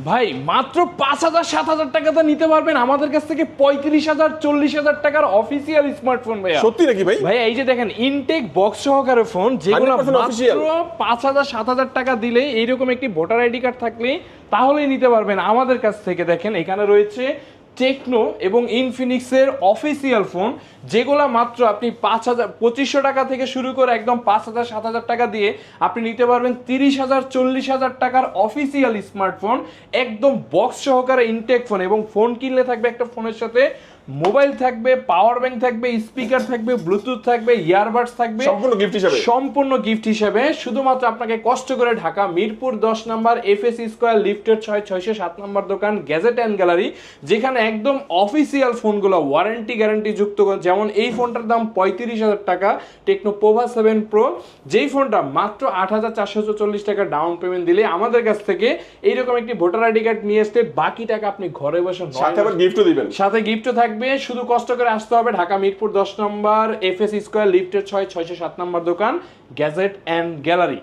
ভাই মাত্র 5,000-7,000 টাকাতে নিতে পারবেন আমাদের কাছ থেকে 35,000-40,000 টাকার অফিসিয়াল স্মার্টফোন ভাইয়া। সত্যি নাকি ভাই? ভাই এই যে দেখেন ইনটেক বক্স সহকারে ফোন, যেগুলো 100% official। মাত্র 5,000-7,000 টাকা দিলে এইরকম একটি ভোটার আইডি কার্ড থাকলে তাহলেই নিতে পারবেন আমাদের কাছ থেকে। দেখেন এখানে রয়েছে টেকনো এবং ইনফিনিক্সের অফিসিয়াল ফোন, যেগুলো মাত্র আপনি 2500 টাকা থেকে শুরু করে একদম 5,000-7,000 টাকা দিয়ে আপনি নিতে পারবেন 30,000-40,000 টাকার অফিসিয়াল স্মার্টফোন, একদম বক্স সহকারে ইনটেক ফোন। এবং ফোন কিনলে থাকবে একটা ফোনের সাথে মোবাইল থাকবে, পাওয়ার ব্যাংক থাকবে, স্পিকার থাকবে, ব্লুটুথ থাকবে, ইয়ারবাডস থাকবে, সম্পূর্ণ গিফট হিসেবে। শুধুমাত্র আপনাকে কষ্ট করে ঢাকা মিরপুর 10 নম্বর এফএসি স্কয়ার লিফটেড 6-607 নম্বর দোকান গ্যাজেট অ্যান্ড গ্যালারি, যেখানে একদম অফিসিয়াল ফোনগুলো ওয়ারেন্টি গ্যারান্টি যুক্ত। যেমন এই ফোনটার দাম 35,000 টাকা, টেকনো পোভা 7 প্রো, যেই ফোনটা মাত্র 8,440 টাকা ডাউন পেমেন্ট দিলে আমাদের কাছ থেকে এইরকম একটি ভোটার আইডি কার্ড নিয়ে আসতে বাকি টাকা আপনি ঘরে বসে সাথে আবার গিফটও দিবেন। সাথে গিফটও থাকবে। শুধু কষ্ট করে আসতে হবে ঢাকা মিরপুর 10 নম্বর এফএসি স্কয়ার লিফটেড 6-607 নম্বর দোকান গ্যাজেট অ্যান্ড গ্যালারি।